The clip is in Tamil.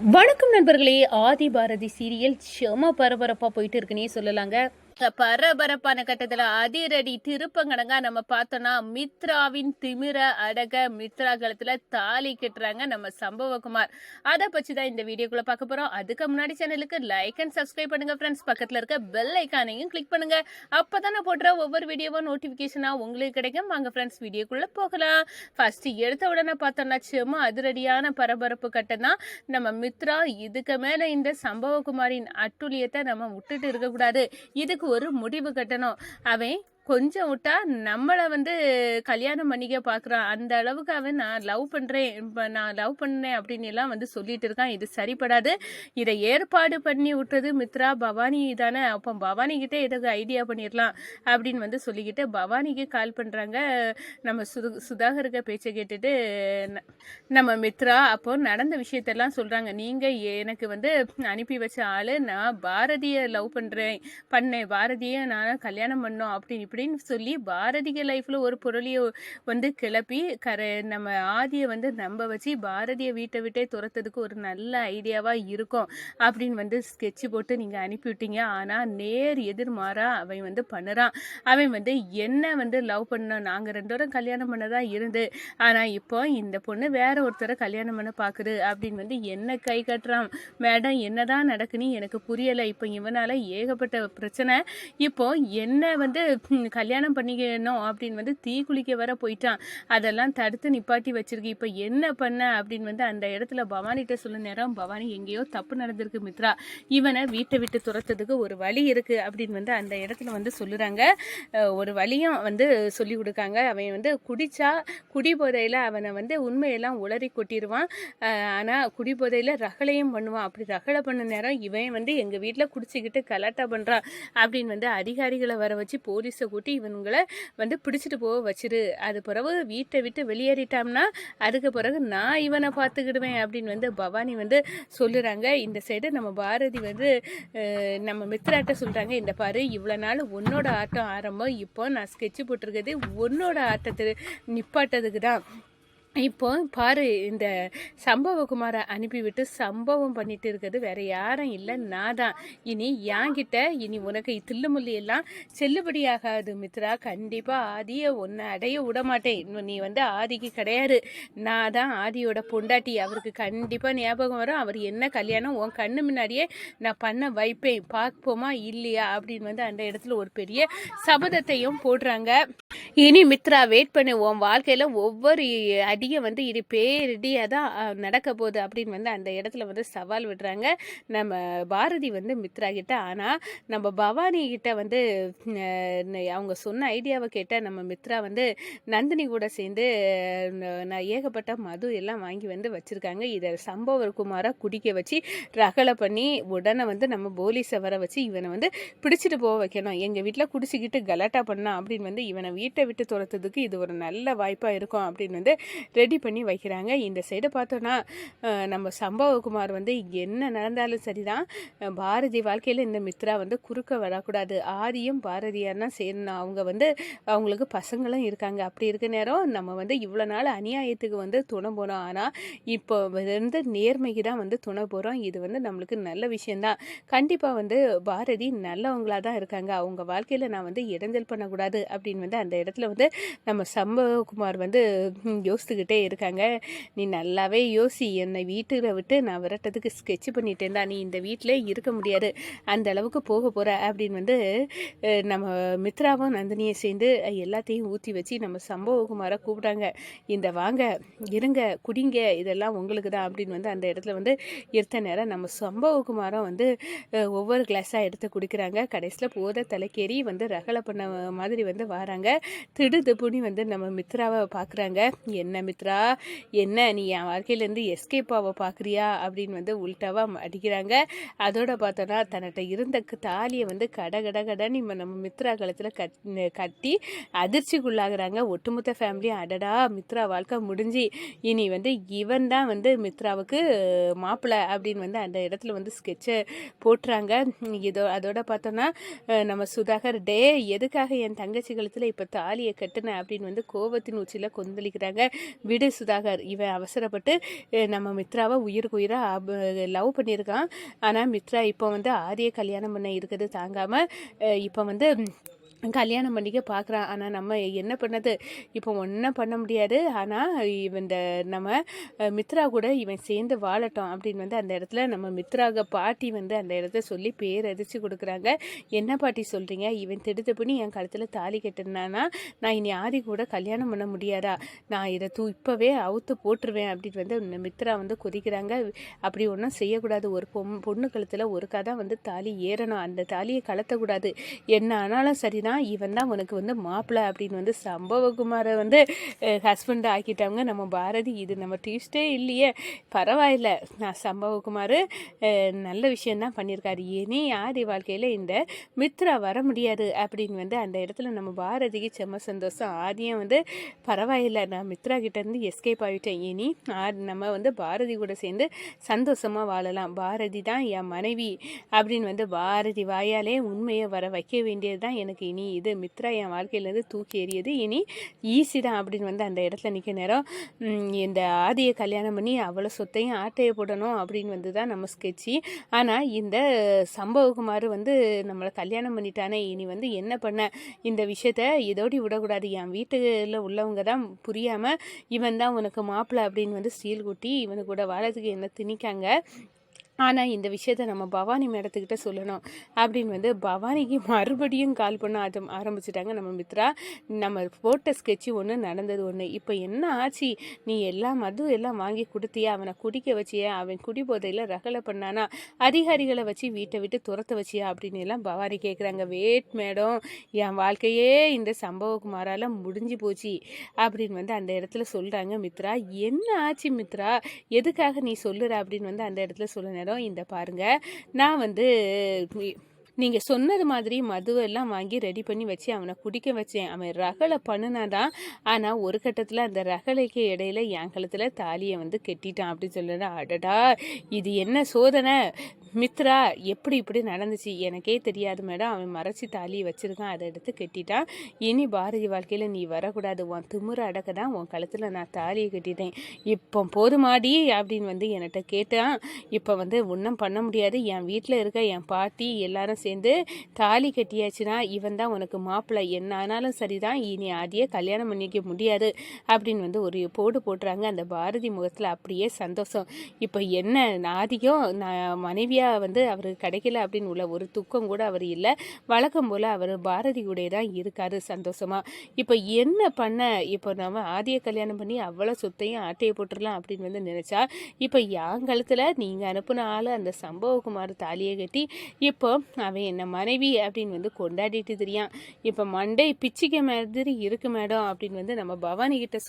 வணக்கம் நண்பர்களே. ஆதி பாரதி சீரியல் செம பரபரப்பா போயிட்டு இருக்குன்னே சொல்லலாங்க. பரபரப்பான கட்டத்துல அதிரடி திருப்பங்கடங்கா நம்ம பார்த்தோம்னா மித்ராவின் திமிர அடக மித்ரா காலத்துல தாலி கட்டுறாங்க நம்ம சம்பவகுமார். அதை பற்றி தான் இந்த வீடியோக்குள்ள பார்க்க போறோம். அதுக்கு முன்னாடி சேனலுக்கு லைக் அண்ட் சப்ஸ்கிரைப் பண்ணுங்க ஃப்ரெண்ட்ஸ். பக்கத்துல இருக்க பெல் ஐக்கானையும் கிளிக் பண்ணுங்க. அப்பதான் நான் போடுற ஒவ்வொரு வீடியோவும் நோட்டிபிகேஷனா உங்களுக்கு கிடைக்கும். வாங்க ஃப்ரெண்ட்ஸ் வீடியோக்குள்ள போகலாம். ஃபர்ஸ்ட் எடுத்த உடனே பார்த்தோம்னா செம அதிரடியான பரபரப்பு கட்டம் தான் நம்ம மித்ரா. இதுக்கு மேல இந்த சம்பவகுமாரின் அட்டுழியத்தை நம்ம விட்டுட்டு இருக்கக்கூடாது. இதுக்கு ஒரு முடிவு கட்டணும். அவன் கொஞ்சம் விட்டா நம்மளை கல்யாணம் பண்ணிக்க பார்க்குறான். அந்த அளவுக்கு அவன் நான் லவ் பண்ணேன் அப்படின்னு எல்லாம் சொல்லிட்டு இருக்கான். இது சரிப்படாது. இதை ஏற்பாடு பண்ணி விட்டது மித்ரா பவானி தானே. அப்போ பவானி கிட்டே எதுக்கு ஐடியா பண்ணிடலாம் அப்படின்னு சொல்லிக்கிட்டு பவானிக்கு கால் பண்ணுறாங்க. நம்ம சுதாகருக்கு பேச்சை கேட்டுட்டு நம்ம மித்ரா அப்போ நடந்த விஷயத்தெல்லாம் சொல்கிறாங்க. நீங்கள் எனக்கு அனுப்பி வச்ச ஆள் நான் பாரதியை லவ் பண்ணேன், பாரதியை நான் கல்யாணம் பண்ணோம் அப்படின்னு இப்படின்னு சொல்லி பாரதிக லைஃப்ல ஒரு பொருளையை கிளப்பி நம்ம ஆதியை நம்ப வச்சு பாரதியை வீட்டை விட்டே துரத்ததுக்கு ஒரு நல்ல ஐடியாவா இருக்கும் அப்படின்னு ஸ்கெட்ச் போட்டு நீங்க அனுப்பிவிட்டீங்க. ஆனா நேர் எதிர்மாறா அவன் பண்ணுறான். அவன் என்ன லவ் பண்ண நாங்க 2 பேரும் கல்யாணம் பண்ணதா இருந்து, ஆனா இப்போ இந்த பொண்ணு வேற ஒருத்தரை கல்யாணம் பண்ண பாக்குது அப்படின்னு என்ன கை கட்டுறான். மேடம் என்னதான் நடக்குன்னு எனக்கு புரியலை. இப்போ இவனால ஏகப்பட்ட பிரச்சனை. இப்போ என்ன கல்யாணம் பண்ணிக்கணும் அப்படின்னு தீ குளிக்க வர போயிட்டான். அதெல்லாம் தடுத்து நிப்பாட்டி வச்சிருக்கு. இப்போ என்ன பண்ண அப்படின்னு அந்த இடத்துல பவானிகிட்ட சொல்ல நேரம், பவானி எங்கேயோ தப்பு நடந்திருக்கு மித்ரா, இவனை வீட்டை விட்டு துரத்துறதுக்கு ஒரு வழி இருக்கு அப்படின்னு அந்த இடத்துல சொல்லுறாங்க. ஒரு வழியும் சொல்லி கொடுக்காங்க. அவன் குடிச்சா குடிபோதையில் அவனை உண்மையெல்லாம் உளறி கொட்டிடுவான். ஆனால் குடிபோதையில் ரகளையும் பண்ணுவான். அப்படி ரகலை பண்ண நேரம் இவன் எங்கள் வீட்டில் குடிச்சிக்கிட்டு கலாட்டா பண்ணுறான் அப்படின்னு அதிகாரிகளை வர வச்சு போலீஸை கூட்டி இவனுங்களை பிடிச்சிட்டு போக வச்சிரு. அது பிறகு வீட்டை விட்டு வெளியேறிட்டான்னா அதுக்கு பிறகு நான் இவனை பார்த்துக்கிடுவேன் அப்படின்னு பவானி சொல்லுறாங்க. இந்த சைடு நம்ம பாரதி நம்ம மித்ராட்ட சொல்றாங்க, இந்த பாரு இவ்வளோ நாள் உன்னோட ஆட்டம் ஆரம்பம், இப்போ நான் ஸ்கெட்சு போட்டிருக்கிறது உன்னோட ஆட்டத்தை நிப்பாட்டதுக்கு தான். இப்போ பாரு, இந்த சம்பவகுமாரை அனுப்பிவிட்டு சம்பவம் பண்ணிட்டு இருக்கிறது வேற யாரும் இல்லை, நான் தான். இனி உனக்கு தில்லுமுள்ளி எல்லாம் செல்லுபடியாகாது மித்ரா. கண்டிப்பா ஆதியை உன்னை அடைய விட மாட்டேன். நீ ஆதிக்கு கிடையாது, நான் தான் ஆதியோட பொண்டாட்டி. அவருக்கு கண்டிப்பா ஞாபகம் வரும். அவர் என்ன கல்யாணம் உன் கண்ணு முன்னாடியே நான் பண்ண வைப்பேன், பார்ப்போமா இல்லையா அப்படின்னு அந்த இடத்துல ஒரு பெரிய சபதத்தையும் போடுறாங்க. இனி மித்ரா வெயிட் பண்ணு, உன் வாழ்க்கையில ஒவ்வொரு அடியை இது பேரடியாக தான் நடக்க போகுது அப்படின்னு அந்த இடத்துல சவால் விடுறாங்க நம்ம பாரதி மித்ரா கிட்ட. ஆனால் நம்ம பவானி கிட்ட அவங்க சொன்ன ஐடியாவை கேட்ட நம்ம மித்ரா நந்தினி கூட சேர்ந்து ஏகப்பட்ட மது எல்லாம் வாங்கி வச்சிருக்காங்க. இதை சம்பவகுமாரை குடிக்க வச்சு ரகலை பண்ணி உடனே நம்ம போலீஸை வர வச்சு இவனை பிடிச்சிட்டு போக வைக்கணும். எங்கள் வீட்டில் குடிச்சிக்கிட்டு கலாட்டா பண்ணான் அப்படின்னு இவனை வீட்டை விட்டு துரத்துறதுக்கு இது ஒரு நல்ல வாய்ப்பாக இருக்கும் அப்படின்னு ரெடி பண்ணி வைக்கிறாங்க. இந்த சைடு பார்த்தோன்னா நம்ம சம்பவகுமார் என்ன நடந்தாலும் சரிதான், பாரதி வாழ்க்கையில் இந்த மித்ரா குறுக்க வரக்கூடாது. ஆதியும் பாரதியார்னா சேரணும். அவங்க அவங்களுக்கு பசங்களும் இருக்காங்க. அப்படி இருக்க நேரம் நம்ம இவ்வளோ நாள் அநியாயத்துக்கு துணை போனோம். ஆனால் இப்போ நேர்மைக்கு தான் துணை போகிறோம். இது நம்மளுக்கு நல்ல விஷயந்தான். கண்டிப்பாக பாரதி நல்லவங்களாக தான் இருக்காங்க. அவங்க வாழ்க்கையில் நான் இடைஞ்சல் பண்ணக்கூடாது அப்படின்னு அந்த இடத்துல நம்ம சம்பவகுமார் யோசித்துக்கிட்டே இருக்காங்க. நீ நல்லாவே யோசி, என்னை வீட்டில் விட்டு நான் விரட்டதுக்கு ஸ்கெட்ச் பண்ணிட்டேன் தான், நீ இந்த வீட்டிலே இருக்க முடியாது, அந்த அளவுக்கு போக போகிற அப்படின்னு நம்ம மித்ராவும் நந்தினியை சேர்ந்து எல்லாத்தையும் ஊற்றி வச்சு நம்ம சம்பவகுமாரை கூப்பிட்டாங்க. இந்த வாங்க இருங்க குடிங்க, இதெல்லாம் உங்களுக்கு தான் அப்படின்னு அந்த இடத்துல இருத்த நேரம் நம்ம சம்பவகுமாரம் ஒவ்வொரு கிளாஸாக எடுத்து குடிக்கிறாங்க. கடைசியில் போத தலைக்கேறி ரகலை பண்ண மாதிரி வராங்க. திடுதுப்புனி நம்ம மித்ராவை பார்க்குறாங்க. என்ன மித்ரா, என்ன நீ என் வாழ்க்கையிலேருந்து எஸ்கேப்பாவை பார்க்குறியா அப்படின்னு உள்டாவாக அடிக்கிறாங்க. அதோட பார்த்தோன்னா தன்னிட்ட இருந்த தாலியை கடன்னு நம்ம மித்ரா காலத்தில் கட்டி அதிர்ச்சிக்குள்ளாகிறாங்க. ஒட்டுமொத்த ஃபேமிலியும் அடடா மித்ரா வாழ்க்கை முடிஞ்சு இனி இவன் தான் மித்ராவுக்கு மாப்பிள்ளை அப்படின்னு அந்த இடத்துல ஸ்கெட்சை போட்டுறாங்க. அதோட பார்த்தோன்னா நம்ம சுதாகர், டே எதுக்காக என் தங்கச்சி கழுத்தில் இப்போ தாலியை கட்டுன அப்படின்னு கோபத்தின் உச்சியில் கொந்தளிக்கிறாங்க. விடு சுதாகர், இவன் அவசரப்பட்டு நம்ம மித்ராவை உயிருக்கு உயிராக லவ் பண்ணியிருக்கான். ஆனால் மித்ரா இப்போ வந்து ஆதியை கல்யாணம் பண்ண இருக்கிறது தாங்காமல் இப்போ வந்து கல்யாணம் பண்ணிக்க பார்க்குறான். ஆனால் நம்ம என்ன பண்ணது, இப்போ ஒன்றும் பண்ண முடியாது. ஆனால் இந்த நம்ம மித்ரா கூட இவன் சேர்ந்து வாழட்டும் அப்படின்னு வந்து அந்த இடத்துல நம்ம மித்ராக பாட்டி வந்து அந்த இடத்த சொல்லி பேரதிச்சு கொடுக்குறாங்க. என்ன பாட்டி சொல்கிறீங்க, இவன் திடுத்து பண்ணி என் கழுத்தில் தாலி கட்டினானா நான் இனி ஆதி கூட கல்யாணம் பண்ண முடியாதா, நான் இதை இப்போவே அவுத்து போட்டுருவேன் அப்படின்னு வந்து மித்ரா வந்து கொதிக்கிறாங்க. அப்படி ஒன்றும் செய்யக்கூடாது. ஒரு பொண்ணு கழுத்தில் ஒரு கதை வந்து தாலி ஏறணும், அந்த தாலியை கலத்தக்கூடாது. என்ன ஆனாலும் சரிதான், இவன் தான் உனக்கு வந்து மாப்பிள்ளை அப்படின்னு வந்து சம்பவகுமாரை வந்து ஹஸ்பண்ட் ஆக்கிட்டாங்க நம்ம பாரதி. இது நம்ம டியூஸ்டே இல்லையே, பரவாயில்ல. நான் சம்பவகுமார் நல்ல விஷயந்தான் பண்ணியிருக்காரு. இனி ஆதி வாழ்க்கையில் இந்த மித்ரா வர முடியாது அப்படின்னு வந்து அந்த இடத்துல நம்ம பாரதிக்கு செம்ம சந்தோஷம். ஆதியும் வந்து பரவாயில்லை, நான் மித்ரா கிட்டேருந்து எஸ்கேப் ஆகிட்டேன். இனி நம்ம வந்து பாரதி கூட சேர்ந்து சந்தோஷமாக வாழலாம். பாரதி தான் என் மனைவி அப்படின்னு வந்து பாரதி வாயாலே உண்மையை வர வைக்க வேண்டியது தான் எனக்கு. இனி இது மித்ரா என் வாழ்க்கையிலேருந்து தூக்கி எறியது இனி ஈஸி தான் அப்படின்னு வந்து அந்த இடத்துல நிற்க நேரம் இந்த ஆதியை கல்யாணம் பண்ணி அவ்வளோ சொத்தையும் ஆட்டையை போடணும் அப்படின்னு வந்து தான் நம்ம ஸ்கெட்சி. ஆனால் இந்த சம்பவகுமார் வந்து நம்மளை கல்யாணம் பண்ணிட்டானே, இனி வந்து என்ன பண்ண, இந்த விஷயத்த இதோடி விடக்கூடாது. என் வீட்டில் உள்ளவங்க தான் புரியாமல் இவன் தான் உனக்கு மாப்பிள்ளை அப்படின்னு வந்து ஸ்டீல் குட்டி இவனு கூட வாழறதுக்கு என்ன திணிக்காங்க. ஆனால் இந்த விஷயத்த நம்ம பவானி மேடத்துக்கிட்ட சொல்லணும் அப்படின்னு வந்து பவானிக்கு மறுபடியும் கால் பண்ண ஆரம்பிச்சிட்டாங்க நம்ம மித்ரா. நம்ம போட்ட ஸ்கெட்சு ஒன்று, நடந்தது ஒன்று. இப்போ என்ன ஆச்சு, நீ மது எல்லாம் வாங்கி கொடுத்தியா, அவனை குடிக்க வச்சியா, அவன் குடி போதையில் ரகலை பண்ணானா, அதிகாரிகளை வச்சு வீட்டை விட்டு துரத்த வச்சியா அப்படின்னு எல்லாம் பவானி கேட்குறாங்க. வேட் மேடம், என் வாழ்க்கையே இந்த சம்பவகுமாரால் முடிஞ்சு போச்சு அப்படின்னு வந்து அந்த இடத்துல சொல்கிறாங்க மித்ரா. என்ன ஆச்சு மித்ரா, எதுக்காக நீ சொல்லுற அப்படின்னு வந்து அந்த இடத்துல சொல்ல இந்த பாருங்க, நான் வந்து நீங்கள் சொன்னது மாதிரி மதுவெல்லாம் வாங்கி ரெடி பண்ணி வச்சு அவனை குடிக்க வச்சேன். அவன் ரகலை பண்ணினாதான். ஆனால் ஒரு கட்டத்தில் அந்த ரகலைக்கு இடையில என் கழுத்தில் தாலியை வந்து கெட்டிட்டான் அப்படின்னு சொல்லுறேன். அடடா, இது என்ன சோதனை மித்ரா, எப்படி இப்படி நடந்துச்சு எனக்கே தெரியாது மேடம். அவன் மறைச்சி தாலியை வச்சுருக்கான், அதை எடுத்து கெட்டிட்டான். இனி பாரதி வாழ்க்கையில் நீ வரக்கூடாது, உன் திமுறை அடக்க தான் உன் கழுத்தில் நான் தாலியை கட்டிட்டேன். இப்போ போதுமாடி அப்படின்னு வந்து என்கிட்ட கேட்டான். இப்போ வந்து ஒன்றும் பண்ண முடியாது, என் வீட்டில் இருக்க என் பாட்டி எல்லாரும் சேர்ந்து தாலி கட்டியாச்சுன்னா இவன் தான் உனக்கு மாப்பிள்ளை, என்ன ஆனாலும் சரிதான், இனி ஆதியை கல்யாணம் பண்ணிக்க முடியாது அப்படின்னு வந்து ஒரு போட்டுறாங்க. அந்த பாரதி முகத்தில் அப்படியே சந்தோஷம். இப்போ என்ன, ஆதிக்கும் நான் மனைவியாக வந்து அவருக்கு கிடைக்கல அப்படின்னு உள்ள ஒரு துக்கம் கூட அவர் இல்லை. வழக்கம் போல் அவர் பாரதி கூட தான் இருக்காரு சந்தோஷமா. இப்போ என்ன பண்ண, இப்போ நம்ம ஆதியை கல்யாணம் பண்ணி அவ்வளோ சொத்தையும் ஆட்டையை போட்டுடலாம் அப்படின்னு வந்து நினைச்சா, இப்போ என் கழுத்தில் நீங்கள் அனுப்புன ஆள் அந்த சம்பவகுமார் தாலியை கட்டி இப்போ அவன் என்ன மனைவி அப்படின்னு வந்து கொண்டாடிட்டு தெரியான். இப்போ மண்டை பிச்சிக்க மாதிரி இருக்கு மேடம் அப்படின்னு வந்து நம்ம பவானி கிட்ட